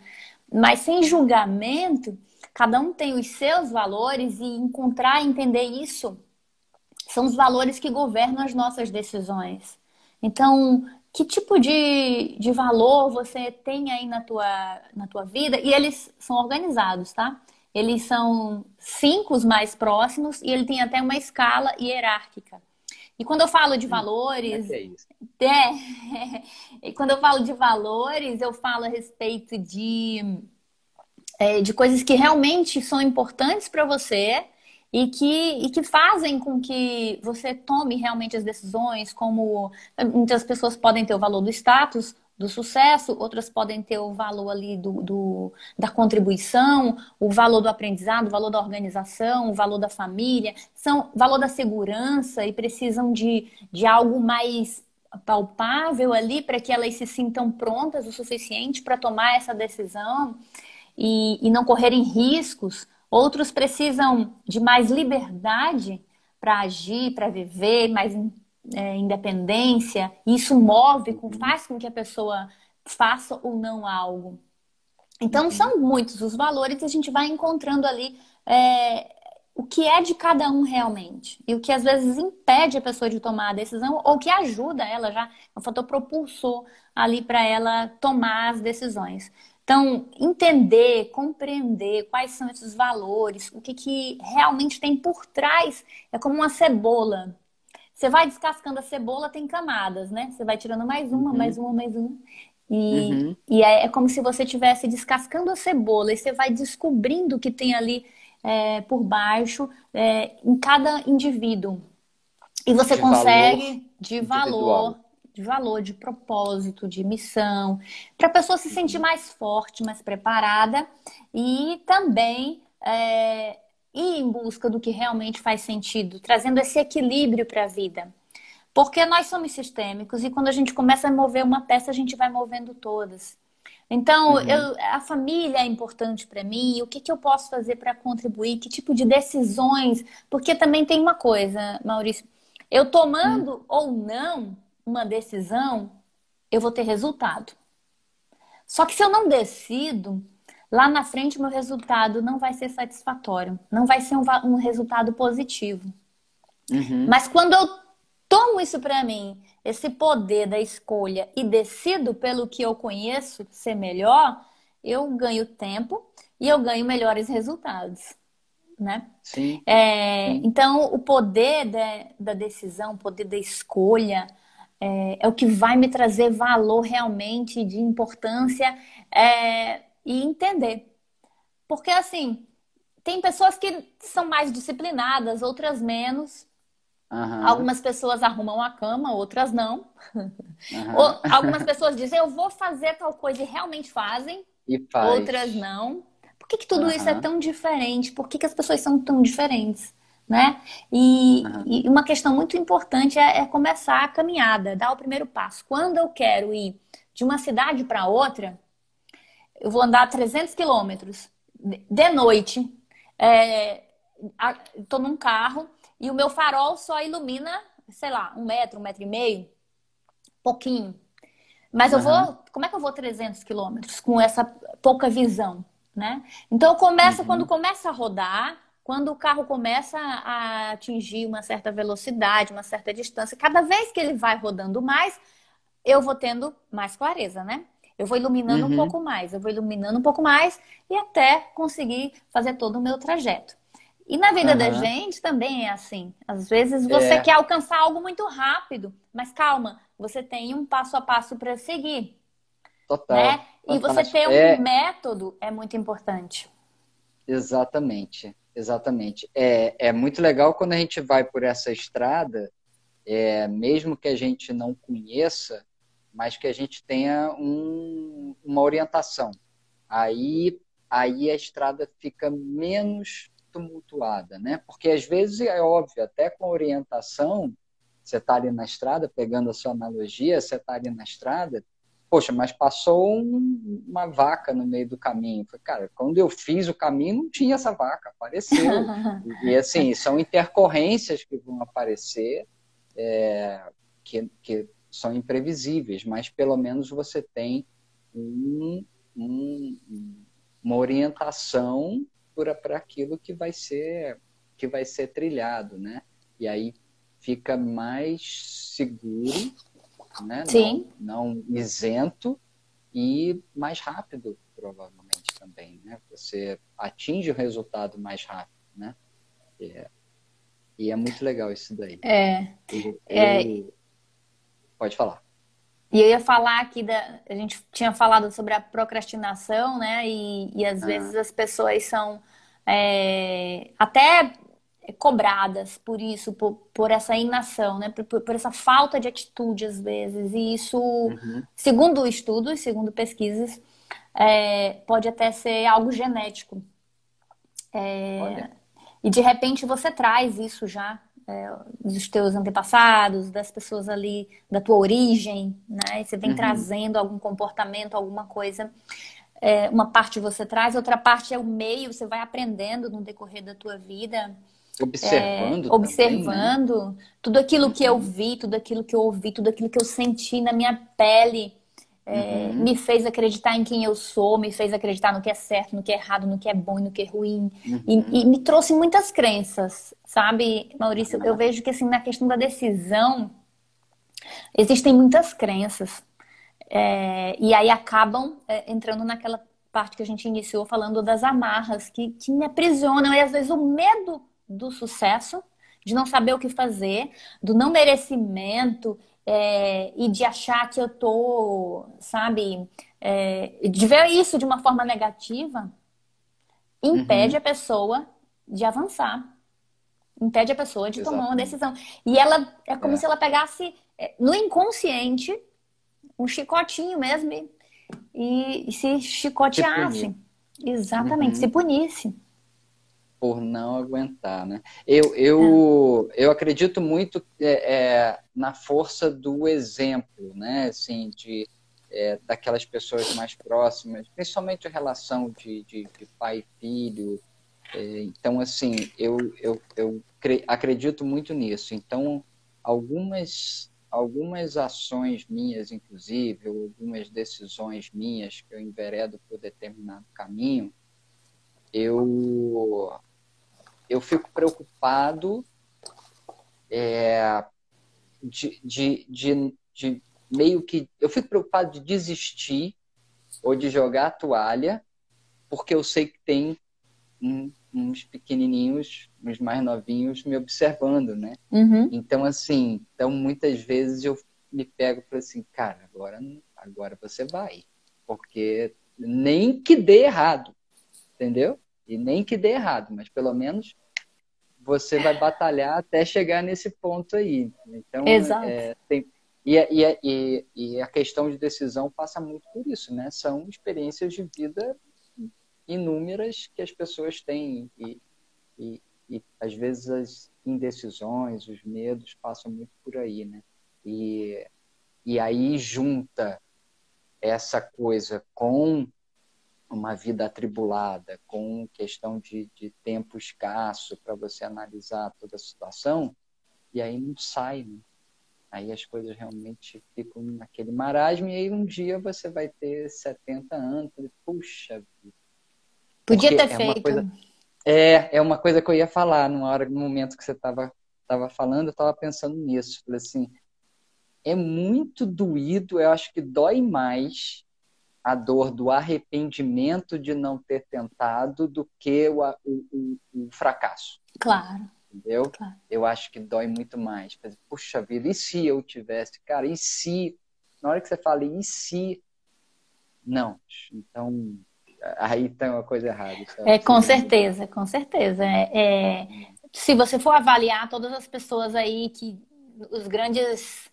Mas sem julgamento, cada um tem os seus valores e encontrar e entender isso são os valores que governam as nossas decisões. Então, que tipo de valor você tem aí na tua vida? E eles são organizados, tá? Eles são 5 os mais próximos e ele tem até uma escala hierárquica. E quando eu falo de valores, É isso. E quando eu falo de valores, eu falo a respeito de coisas que realmente são importantes para você e que fazem com que você tome realmente as decisões, como muitas pessoas podem ter o valor do status, do sucesso, outras podem ter o valor ali da contribuição, o valor do aprendizado, o valor da organização, o valor da família, são valor da segurança e precisam de algo mais palpável ali para que elas se sintam prontas o suficiente para tomar essa decisão e não correrem riscos. Outros precisam de mais liberdade para agir, para viver, mais independência. E isso move, faz com que a pessoa faça ou não algo. Então, são muitos os valores e a gente vai encontrando ali o que é de cada um realmente. E o que às vezes impede a pessoa de tomar a decisão ou que ajuda ela já, é um fator propulsor ali para ela tomar as decisões. Então, entender, compreender quais são esses valores, o que realmente tem por trás, é como uma cebola. Você vai descascando a cebola, tem camadas, né? Você vai tirando mais uma, mais uma, mais uma. E é como se você estivesse descascando a cebola e você vai descobrindo o que tem ali por baixo em cada indivíduo. E você consegue de valor, de propósito, de missão, para a pessoa se sentir mais forte, mais preparada e também ir em busca do que realmente faz sentido, trazendo esse equilíbrio para a vida. Porque nós somos sistêmicos e quando a gente começa a mover uma peça, a gente vai movendo todas. Então, a família é importante para mim, o que eu posso fazer para contribuir, que tipo de decisões, porque também tem uma coisa, Maurício, eu tomando ou não uma decisão, eu vou ter resultado. Só que se eu não decido, lá na frente meu resultado não vai ser satisfatório, não vai ser um resultado positivo. Mas quando eu tomo isso para mim, esse poder da escolha e decido pelo que eu conheço ser melhor, eu ganho tempo e eu ganho melhores resultados, né? Sim. Então, o poder da decisão, o poder da escolha é o que vai me trazer valor realmente de importância e entender. Porque, assim, tem pessoas que são mais disciplinadas, outras menos. Algumas pessoas arrumam a cama, outras não. Algumas pessoas dizem, eu vou fazer tal coisa e realmente fazem. E faz. Outras não. Por que tudo isso é tão diferente? Por que as pessoas são tão diferentes? Né? E uma questão muito importante é começar a caminhada, dar o primeiro passo. Quando eu quero ir de uma cidade para outra, eu vou andar 300 quilômetros. de noite, tô num carro e o meu farol só ilumina, sei lá, 1 metro, 1,5 metro, pouquinho. Mas Aham. como é que eu vou 300 quilômetros com essa pouca visão, né? Então quando Uhum. começa a rodar, quando o carro começa a atingir uma certa velocidade, uma certa distância, cada vez que ele vai rodando mais, eu vou tendo mais clareza, né? Eu vou iluminando um Uhum. pouco mais, eu vou iluminando um pouco mais e até conseguir fazer todo o meu trajeto. E na vida da Aham. gente também é assim. Às vezes você É, quer alcançar algo muito rápido, mas calma, você tem um passo a passo para seguir, total. né? E você Fantástico. ter um método é muito importante. Exatamente. Exatamente. É muito legal quando a gente vai por essa estrada, mesmo que a gente não conheça, mas que a gente tenha uma orientação. Aí, aí a estrada fica menos tumultuada, né? Porque às vezes é óbvio, até com orientação, você está ali na estrada, pegando a sua analogia, você está ali na estrada, poxa, mas passou uma vaca no meio do caminho. Falei, cara, quando eu fiz o caminho, não tinha essa vaca, apareceu. Assim, são intercorrências que vão aparecer, que são imprevisíveis, mas pelo menos você tem um, uma orientação para aquilo que vai ser trilhado, né? E aí fica mais seguro, né? Não, Sim, não isento e mais rápido, provavelmente também, né? Você atinge o resultado mais rápido, né? E é muito legal isso daí. é, Eu, é, eu... Pode falar. e eu ia falar aqui a gente tinha falado sobre a procrastinação, né? E às Ah, vezes as pessoas são até cobradas por isso, por essa inação, né? Por essa falta de atitude às vezes. E isso, uhum. segundo estudos, segundo pesquisas, pode até ser algo genético. Olha. E de repente você traz isso já dos teus antepassados, das pessoas ali da tua origem, né? E você vem Uhum. trazendo algum comportamento, alguma coisa. Uma parte você traz, outra parte é o meio, você vai aprendendo no decorrer da tua vida, Observando também, né? observando tudo aquilo que eu Uhum. vi, tudo aquilo que eu ouvi, tudo aquilo que eu senti na minha pele. Uhum. Me fez acreditar em quem eu sou, me fez acreditar no que é certo, no que é errado, no que é bom e no que é ruim. E Uhum. me trouxe muitas crenças, sabe, Maurício? Eu Aham. vejo que assim, na questão da decisão, existem muitas crenças. E aí acabam entrando naquela parte que a gente iniciou falando das amarras que me aprisionam. E às vezes o medo do sucesso, de não saber o que fazer, do não merecimento, e de achar que eu tô, sabe, de ver isso de uma forma negativa, impede a Uhum. pessoa de avançar, impede a pessoa de tomar uma Exatamente. decisão. E ela é como É. se ela pegasse no inconsciente um chicotinho mesmo e se Se punir. chicoteasse. Exatamente, se Uhum. punisse. Por não aguentar, né? É. Eu acredito muito na força do exemplo, né? Assim, daquelas pessoas mais próximas, principalmente a relação de pai e filho. Então, assim, eu acredito muito nisso. Então, algumas ações minhas, inclusive, ou algumas decisões minhas que eu enveredo por determinado caminho, eu, eu fico preocupado de meio que. Eu fico preocupado de desistir ou de jogar a toalha, porque eu sei que tem uns pequenininhos, uns mais novinhos me observando, né? Uhum. Então, assim, muitas vezes eu me pego para assim, cara, agora você vai, porque nem que dê errado, entendeu? E nem que dê errado, mas pelo menos você vai batalhar até chegar nesse ponto aí. Então, Exato. e a questão de decisão passa muito por isso, né? São experiências de vida inúmeras que as pessoas têm e, e às vezes as indecisões, os medos passam muito por aí, né? E aí junta essa coisa com uma vida atribulada, com questão de tempo escasso para você analisar toda a situação, e aí não sai, né? Aí as coisas realmente ficam naquele marasmo, e aí um dia você vai ter 70 anos, e, puxa vida. Podia Porque ter feito. é uma coisa que eu ia falar no momento que você estava falando, eu estava pensando nisso. Falei assim, é muito doído, eu acho que dói mais a dor do arrependimento de não ter tentado do que o fracasso. Claro, Entendeu? claro. Eu acho que dói muito mais. Puxa vida, e se eu tivesse? Cara, e se? Na hora que você fala, e se? Não. Então, aí tem uma coisa errada. Isso Com precisa mudar. certeza, com certeza. Se você for avaliar todas as pessoas aí os grandes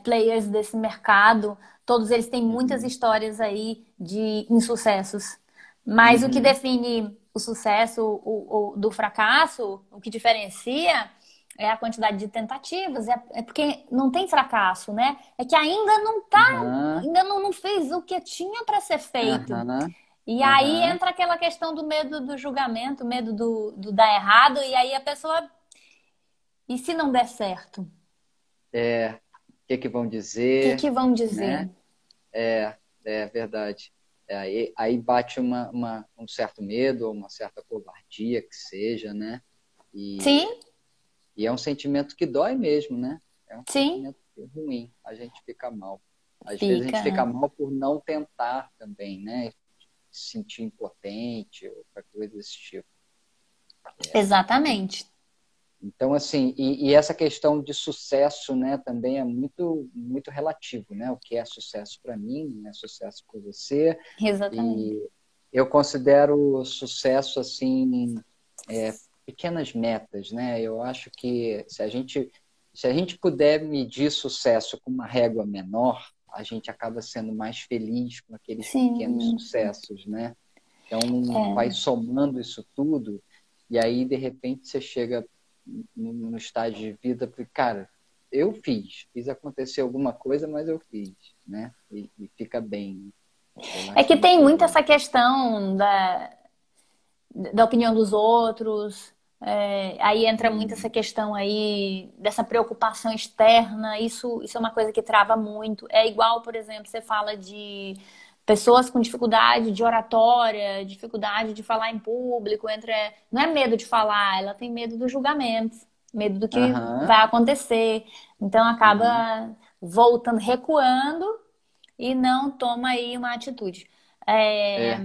players desse mercado, todos eles têm muitas Uhum. histórias aí de insucessos. Mas o que Uhum. define o sucesso do fracasso, o que diferencia é a quantidade de tentativas. É porque não tem fracasso, né? É que ainda não tá, Aham. ainda não fez o que tinha para ser feito. Aham. E aí Aham. entra aquela questão do medo do julgamento, medo do dar errado, e aí a pessoa. E se não der certo? O É, o que vão que dizer, que vão dizer? né? É verdade. Aí bate um certo medo, ou uma certa covardia que seja, né? Sim, E é um sentimento que dói mesmo, né? É um sim, sentimento ruim, a gente fica mal. Às vezes a gente fica fica. mal por não tentar também, né? Se sentir impotente ou qualquer coisa desse tipo. Exatamente. Então, assim, e essa questão de sucesso, né, também é muito, muito relativo, né? O que é sucesso para mim, não é sucesso para você. Exatamente. E eu considero sucesso, assim, pequenas metas, né? Eu acho que se a gente puder medir sucesso com uma régua menor, a gente acaba sendo mais feliz com aqueles pequenos Sim. sucessos, né? Então, vai somando isso tudo, e aí, de repente, você chega no estágio de vida, porque, cara, eu fiz acontecer alguma coisa, mas eu fiz, né? E fica bem. Eu É acho que tem muito muito legal. essa questão da opinião dos outros. Aí entra muito essa Hum. questão aí dessa preocupação externa. Isso é uma coisa que trava muito. É igual, por exemplo, você fala de pessoas com dificuldade de oratória, dificuldade de falar em público. Não é medo de falar, ela tem medo do julgamento, medo do que Aham, vai acontecer. Então aham, acaba voltando, recuando e não toma aí uma atitude. é, É,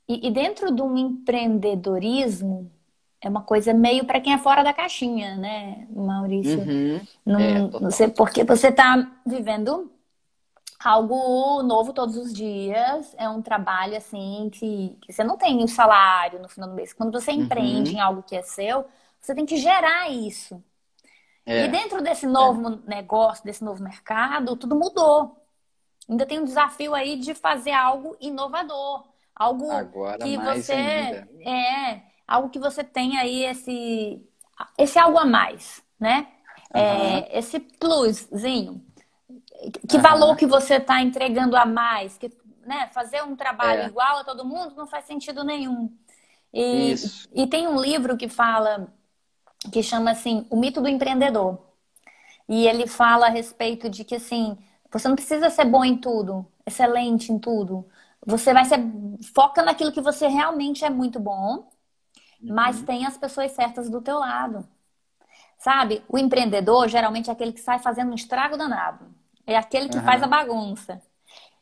e dentro de um empreendedorismo, é uma coisa meio para quem é fora da caixinha, né, Maurício? uhum, Não sei, total. porque você está vivendo algo novo todos os dias, é um trabalho assim que você não tem o salário no final do mês. Quando você empreende Uhum, em algo que é seu, você tem que gerar isso. E é, dentro desse é. novo negócio, desse novo mercado, tudo mudou. Ainda tem um desafio aí de fazer algo inovador, algo Agora que mais você ainda. algo que você tem aí esse algo a mais, né? Aham, Esse pluszinho. Que valor aham, que você está entregando a mais? Né? Fazer um trabalho é, igual a todo mundo não faz sentido nenhum. isso. E tem um livro que chama assim, O Mito do Empreendedor. E ele fala a respeito de que, assim, você não precisa ser bom em tudo, excelente em tudo. Você vai ser, foca naquilo que você realmente é muito bom, mas Uhum, tem as pessoas certas do teu lado. Sabe? O empreendedor geralmente é aquele que sai fazendo um estrago danado. É aquele que faz a aham, bagunça.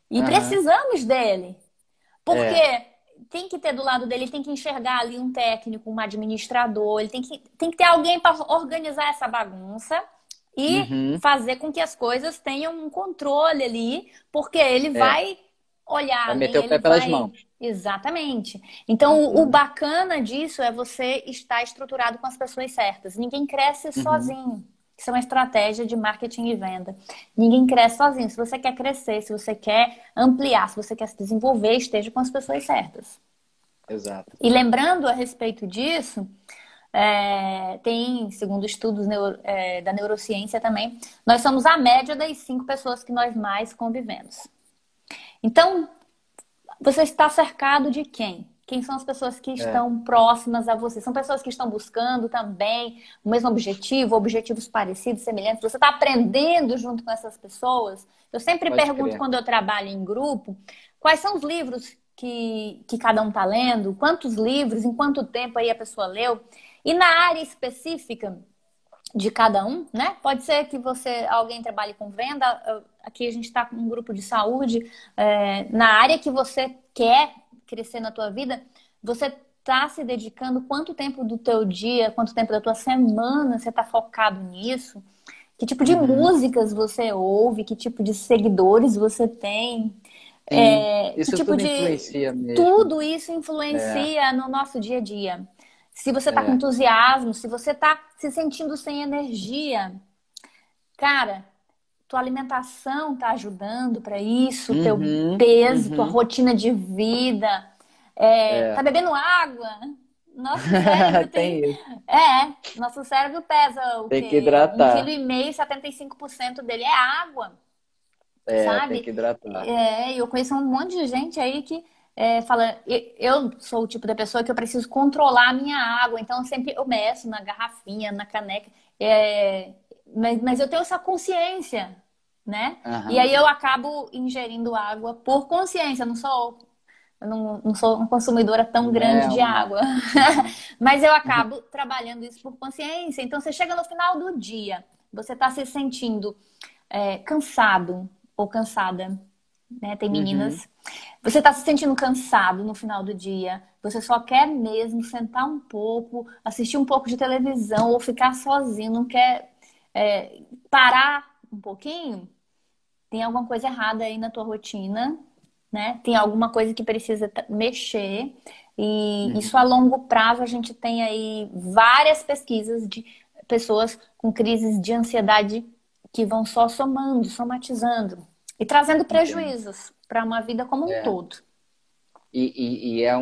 E aham, precisamos dele. Porque é, tem que ter do lado dele, ele tem que enxergar ali um técnico, um administrador, ele tem que ter alguém para organizar essa bagunça e uhum, fazer com que as coisas tenham um controle ali, porque ele é. vai olhar, Vai né? meter E o pé ele pelas vai. mãos. Exatamente. Então, o Uhum, bacana disso é você estar estruturado com as pessoas certas. Ninguém cresce uhum, sozinho. Isso é uma estratégia de marketing e venda. Ninguém cresce sozinho. Se você quer crescer, se você quer ampliar, se você quer se desenvolver, esteja com as pessoas certas. exato. E lembrando a respeito disso, tem, segundo estudos da neurociência também, nós somos a média das 5 pessoas que nós mais convivemos. Então, você está cercado de quem? Quem são as pessoas que É, estão próximas a você? São pessoas que estão buscando também o mesmo objetivo, objetivos parecidos, semelhantes. Você está aprendendo junto com essas pessoas? Eu sempre pode pergunto crer. quando eu trabalho em grupo, quais são os livros que cada um está lendo? Quantos livros? Em quanto tempo aí a pessoa leu? E na área específica de cada um, né? Pode ser que alguém trabalhe com venda. Aqui a gente está com um grupo de saúde. Na área que você quer crescer na tua vida, você está se dedicando quanto tempo do teu dia, quanto tempo da tua semana você está focado nisso? Que tipo de Uhum. músicas você ouve? Que tipo de seguidores você tem? Sim, Que isso tipo tudo de... influencia mesmo. Tudo isso É, influencia no nosso dia a dia. Se você tá com é. entusiasmo, se você tá se sentindo sem energia, cara, tua alimentação tá ajudando para isso, teu Uhum, peso, tua uhum. rotina de vida, tá É. bebendo água? Nosso cérebro tem, Tem isso. nosso cérebro pesa o Tem que quê? Um quilo hidratar. e meio, 75% dele é água, É, tem sabe? que hidratar. Eu conheço um monte de gente aí que fala, eu sou o tipo da pessoa que eu preciso controlar a minha água, então sempre eu meço na garrafinha, na caneca, mas eu tenho essa consciência, né? E aí Aham. eu acabo ingerindo água por consciência, eu não sou uma consumidora tão Não grande é de uma. água, Uhum. mas eu acabo trabalhando isso por consciência. Então você chega no final do dia, você está se sentindo cansado ou cansada, né? Tem Uhum. meninas. Você está se sentindo cansado no final do dia, você só quer mesmo sentar um pouco, assistir um pouco de televisão ou ficar sozinho, não quer parar um pouquinho, tem alguma coisa errada aí na tua rotina, né? Tem alguma coisa que precisa mexer. E isso a Uhum. longo prazo a gente tem aí várias pesquisas de pessoas com crises de ansiedade que vão só somando, somatizando e trazendo Entendo. prejuízos para uma vida como um É. todo. E é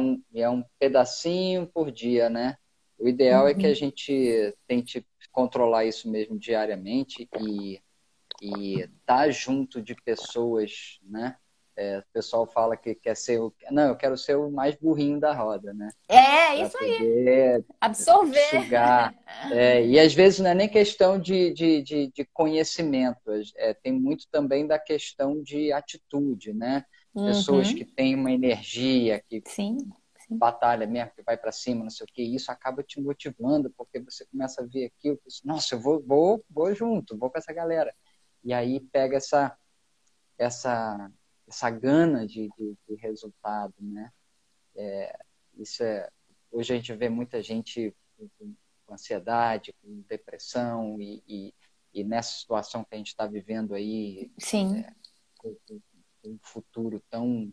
um pedacinho por dia, né? O ideal é que a Uhum. gente tente controlar isso mesmo diariamente e tá junto de pessoas, né? O pessoal fala que quer ser o... Não, eu quero ser o mais burrinho da roda, né? É Para isso aí, poder absorver. sugar. E às vezes não é nem questão de conhecimento, tem muito também da questão de atitude, né? Pessoas que Uhum. têm uma energia, que Sim, sim. batalha mesmo, que vai para cima, não sei o que, isso acaba te motivando, porque você começa a ver aquilo, nossa, eu vou junto, vou com essa galera. E aí pega essa, essa gana de resultado, né? Isso hoje a gente vê muita gente com ansiedade, com depressão e nessa situação que a gente está vivendo aí, Sim. com um futuro tão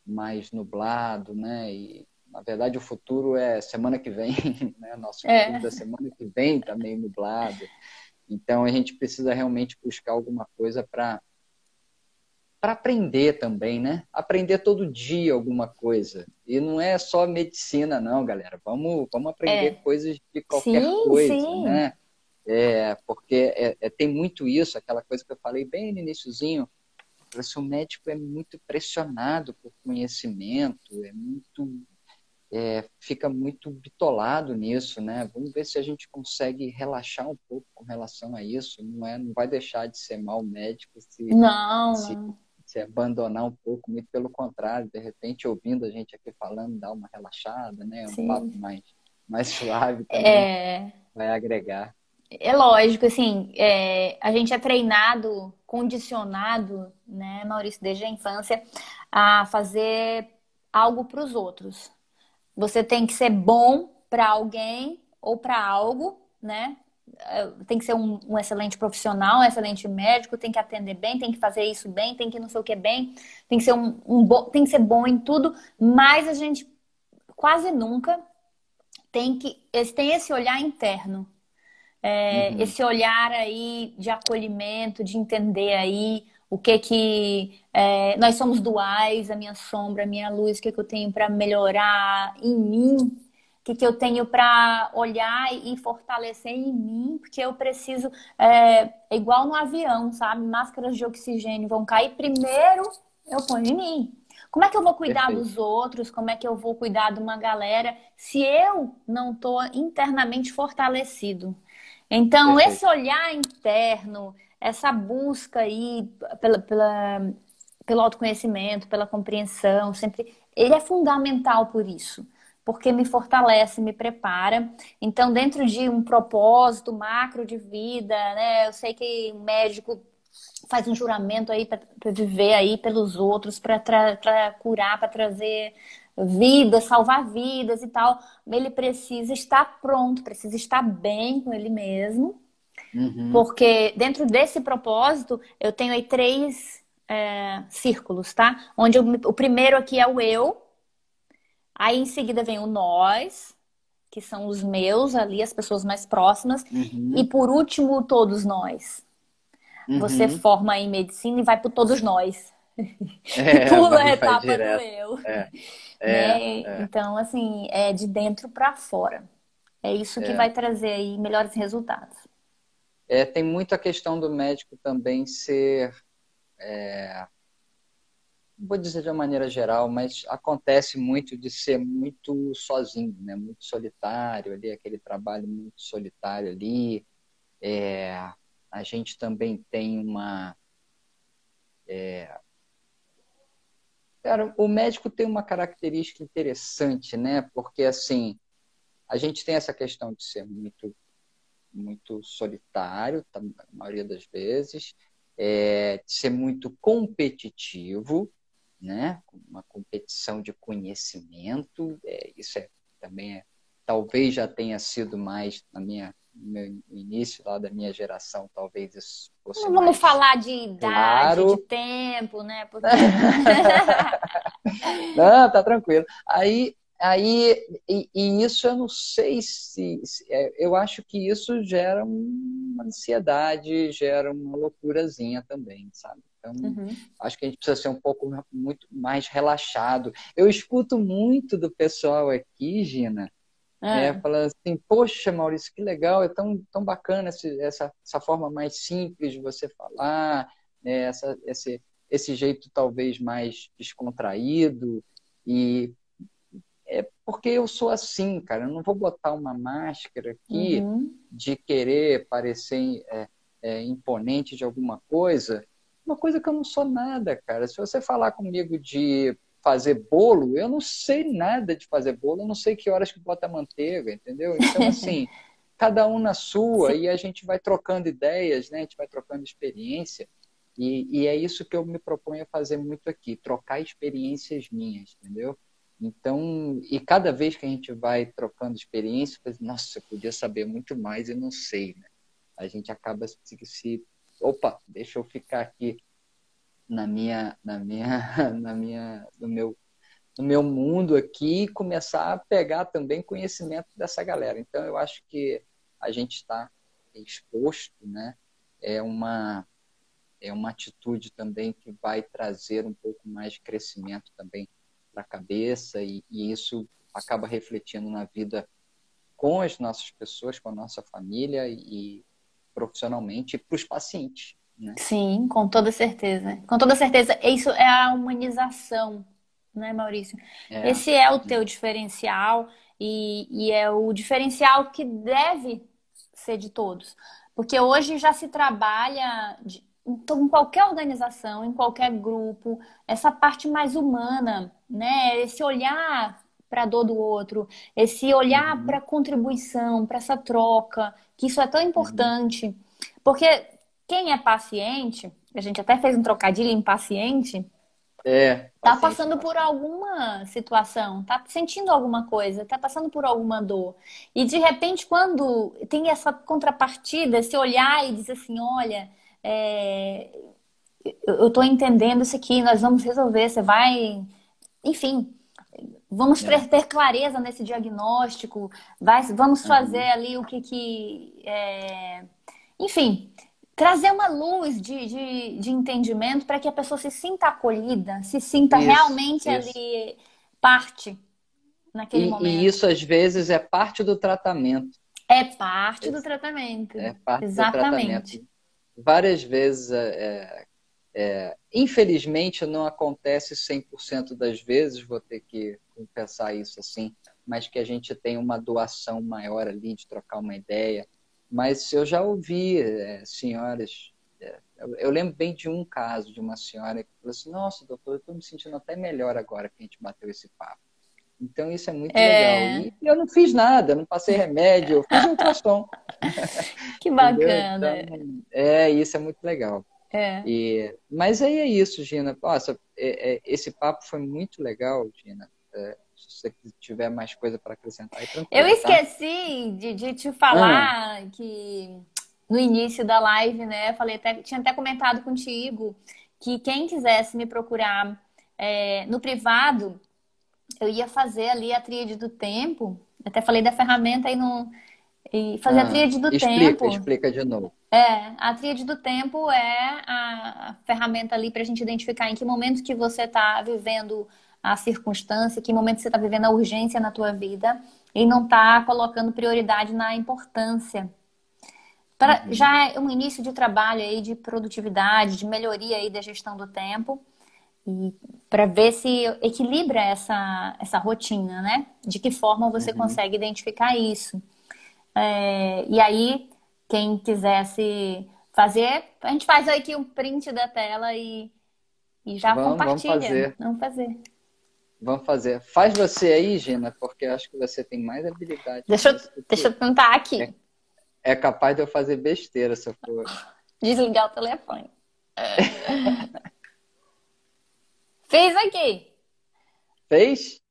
mais nublado, né? E na verdade o futuro é semana que vem, né? Nosso futuro É. da semana que vem está meio nublado. Então a gente precisa realmente buscar alguma coisa para aprender também, né? Aprender todo dia alguma coisa. E não é só medicina, não, galera. Vamos aprender É. coisas de qualquer Sim, coisa, sim. né? Porque tem muito isso, aquela coisa que eu falei bem no iniciozinho. O médico é muito pressionado por conhecimento, fica muito bitolado nisso, né? Vamos ver se a gente consegue relaxar um pouco com relação a isso. Não vai deixar de ser mal médico Não, se, não. se abandonar um pouco, muito pelo contrário, de repente ouvindo a gente aqui falando, dá uma relaxada, né? Um papo Sim. mais suave também É, vai agregar. é lógico, assim, a gente é treinado, condicionado, né, Maurício, desde a infância, a fazer algo para os outros. Você tem que ser bom para alguém ou para algo, né? Tem que ser um excelente profissional, um excelente médico, tem que atender bem, tem que fazer isso bem, tem que não sei o que bem, tem que ser tem que ser bom em tudo, mas a gente quase nunca tem esse olhar interno, Uhum. esse olhar aí de acolhimento, de entender aí o que nós somos duais, a minha sombra, a minha luz, o que eu tenho para melhorar em mim, o que eu tenho para olhar e fortalecer em mim, porque eu preciso, igual no avião, sabe? Máscaras de oxigênio vão cair primeiro, eu ponho em mim. Como é que eu vou cuidar Perfeito, dos outros? Como é que eu vou cuidar de uma galera se eu não estou internamente fortalecido? Então, esse perfeito. olhar interno, essa busca aí pelo autoconhecimento, pela compreensão, sempre, ele é fundamental por isso, porque me fortalece, me prepara. Então, dentro de um propósito macro de vida, né? Eu sei que o médico faz um juramento aí para viver aí pelos outros, para curar, para trazer vidas, salvar vidas e tal. Ele precisa estar pronto, precisa estar bem com ele mesmo, Uhum, porque dentro desse propósito eu tenho aí três círculos, tá? Onde o primeiro aqui é o eu, aí em seguida vem o nós, que são os meus ali, as pessoas mais próximas, e uhum, por último, todos nós. Você uhum. forma em medicina e vai por todos nós. E É, pula a vai etapa do direto. eu, É, é, né? é, Então, assim, é de dentro para fora. É isso que é. vai trazer aí melhores resultados. É, tem muito a questão do médico também ser, não vou dizer de uma maneira geral, mas acontece muito de ser muito sozinho, né? Muito solitário ali, aquele trabalho muito solitário ali. É, a gente também tem uma. Cara, o médico tem uma característica interessante, né? Porque assim, a gente tem essa questão de ser muito solitário, tá, a maioria das vezes, de ser muito competitivo, né? Uma competição de conhecimento, também talvez já tenha sido mais no início lá da minha geração, talvez isso fosse Não vamos mais falar de idade, de claro. tempo, né? Porque. Não, tá tranquilo. E isso eu não sei eu acho que isso gera uma ansiedade, gera uma loucurazinha também, sabe? Então, Uhum. acho que a gente precisa ser um pouco muito mais relaxado. Eu escuto muito do pessoal aqui, Gina, Ah, falando assim, poxa, Maurício, que legal, é tão bacana essa forma mais simples de você falar, né? Esse jeito talvez mais descontraído. E é porque eu sou assim, cara. Eu não vou botar uma máscara aqui uhum. de querer parecer imponente de alguma coisa. Uma coisa que eu não sou nada, cara. Se você falar comigo de fazer bolo, eu não sei nada de fazer bolo. Eu não sei que horas que bota manteiga, entendeu? Então, assim, cada um na Sim. sua e a gente vai trocando ideias, né? A gente vai trocando experiência. E é isso que eu me proponho a fazer muito aqui, trocar experiências minhas, entendeu? Então, e cada vez que a gente vai trocando experiência, nossa, eu podia saber muito mais e não sei, né? A gente acaba opa, deixa eu ficar aqui no meu mundo aqui e começar a pegar também conhecimento dessa galera. Então, eu acho que a gente está exposto, né? É uma é uma atitude também que vai trazer um pouco mais de crescimento também para a cabeça e isso acaba refletindo na vida com as nossas pessoas, com a nossa família e profissionalmente para os pacientes, né? Sim, com toda certeza. Com toda certeza, isso é a humanização, né, Maurício? É, Esse é o teu diferencial e é o diferencial que deve ser de todos. Porque hoje já se trabalha em qualquer organização, em qualquer grupo, essa parte mais humana, né? Esse olhar para a dor do outro, esse olhar para uhum, a contribuição, para essa troca, que isso é tão uhum. importante. Porque quem é paciente, a gente até fez um trocadilho em paciente, tá Paciente passando por paciente. alguma situação, tá sentindo alguma coisa, tá passando por alguma dor. E de repente, quando tem essa contrapartida, esse olhar e dizer assim, olha, é, eu tô entendendo isso aqui, nós vamos resolver, você vai, enfim, vamos É, ter clareza nesse diagnóstico, vamos fazer uhum. ali enfim, trazer uma luz de entendimento para que a pessoa se sinta acolhida, se sinta Isso, realmente isso. ali parte naquele E momento. isso às vezes é parte do tratamento. É parte do tratamento. É parte do Exatamente. tratamento. Várias vezes Infelizmente, não acontece 100% das vezes, vou ter que confessar isso assim, mas que a gente tem uma doação maior ali de trocar uma ideia. Mas eu já ouvi senhoras... eu lembro bem de um caso de uma senhora que falou assim, nossa, doutor, eu estou me sentindo até melhor agora que a gente bateu esse papo. Então, isso é muito legal. É, E eu não fiz nada, não passei remédio, eu fiz ultrassom, que entendeu? bacana. Então, isso é muito legal. É. Mas aí é isso, Gina. Nossa, esse papo foi muito legal, Gina. Se você tiver mais coisa para acrescentar, é Eu tranquilo, tá? esqueci de te Ah, falar que no início da live, né, tinha até comentado contigo que quem quisesse me procurar no privado, eu ia fazer ali a tríade do tempo. Até falei da ferramenta aí no. E fazer a tríade do tempo. explica de novo. A tríade do tempo é a ferramenta ali para a gente identificar em que momento que você está vivendo a circunstância, que momento você está vivendo a urgência na tua vida e não está colocando prioridade na importância. Uhum. Já é um início de trabalho aí de produtividade, de melhoria aí da gestão do tempo e para ver se equilibra essa rotina, né? De que forma você Uhum. consegue identificar isso. E aí, quem quisesse fazer, a gente faz aqui um print da tela e já Vamos compartilha. fazer. Vamos fazer. Vamos fazer. Faz você aí, Gina, porque eu acho que você tem mais habilidade com Deixa eu, isso do que deixa eu. eu tentar É, aqui. é capaz de eu fazer besteira se eu for. Desligar o telefone. Fiz aqui. Fez?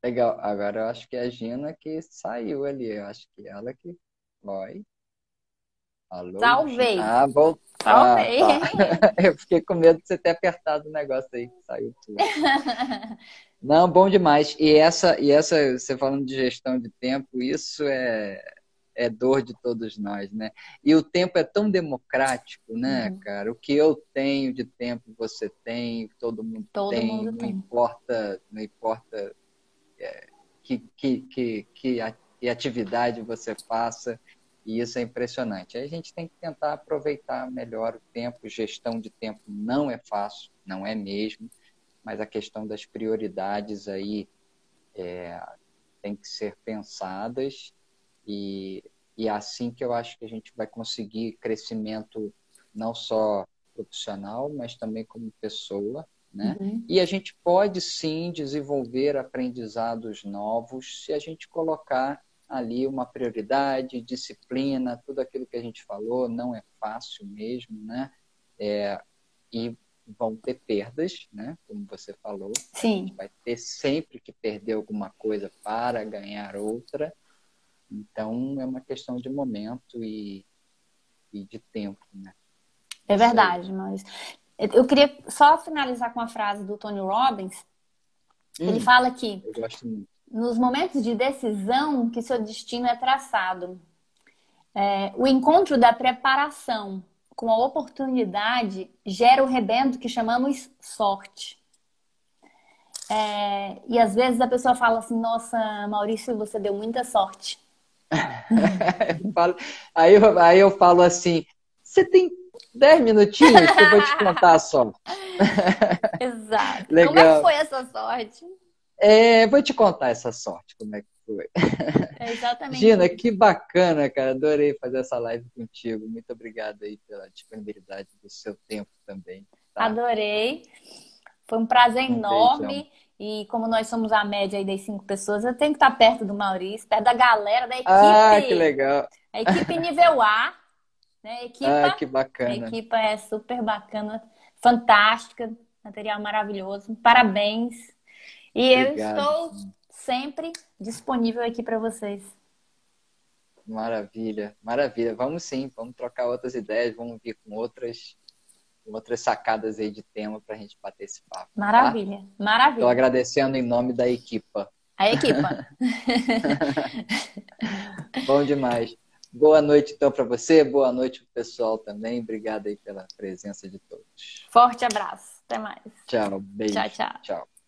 Legal. Agora eu acho que é a Gina que saiu ali. Eu acho que ela que. Oi. Alô, Gina. Salvei. Ah, voltou. Ah, Salvei. tá. Eu fiquei com medo de você ter apertado o negócio aí, que saiu tudo. Não, bom demais. E essa, você falando de gestão de tempo, isso é dor de todos nós, né? E o tempo é tão democrático, né, Uhum. cara? O que eu tenho de tempo, você tem, todo mundo Todo tem, mundo não tem. importa, não importa que atividade você faça, e isso é impressionante. Aí a gente tem que tentar aproveitar melhor o tempo, gestão de tempo não é fácil, não é mesmo, mas a questão das prioridades aí tem que ser pensadas e, e é assim que eu acho que a gente vai conseguir crescimento não só profissional, mas também como pessoa, né? Uhum. E a gente pode sim desenvolver aprendizados novos se a gente colocar ali uma prioridade, disciplina, tudo aquilo que a gente falou, não é fácil mesmo, né? E vão ter perdas, né? Como você falou, a gente Sim, vai ter sempre que perder alguma coisa para ganhar outra. Então é uma questão de momento e de tempo, né? é Isso aí. verdade, mas eu queria só finalizar com uma frase do Tony Robbins. Ele Hum, fala que eu gosto muito. nos momentos de decisão que seu destino é traçado. O encontro da preparação com a oportunidade gera o rebento que chamamos sorte. E às vezes a pessoa fala assim: Nossa, Maurício, você deu muita sorte. Aí eu falo assim: você tem 10 minutinhos que eu vou te contar só. Exato. Como é que Legal. foi essa sorte? Vou te contar essa sorte, como é que foi. É exatamente Gina, isso. que bacana, cara. Adorei fazer essa live contigo. Muito obrigado aí pela disponibilidade do seu tempo também, tá? Adorei. Foi um prazer Um beijão. enorme. E como nós somos a média aí das 5 pessoas, eu tenho que estar perto do Maurício, perto da galera, da Ah, que equipe. legal. A equipe nível A, né? Ah, Equipa, que a bacana. equipa é super bacana, fantástica, material maravilhoso. Parabéns. E eu Obrigado. estou sempre disponível aqui para vocês. Maravilha, maravilha. Vamos sim, vamos trocar outras ideias, vamos vir com outras sacadas aí de tema para a gente bater esse papo, tá? Maravilha, Estou maravilha. agradecendo em nome da equipa. A equipa. Bom demais. Boa noite então para você, boa noite para o pessoal também. Obrigado aí pela presença de todos. Forte abraço. Até mais. Tchau, Tchau, beijo. tchau. Tchau.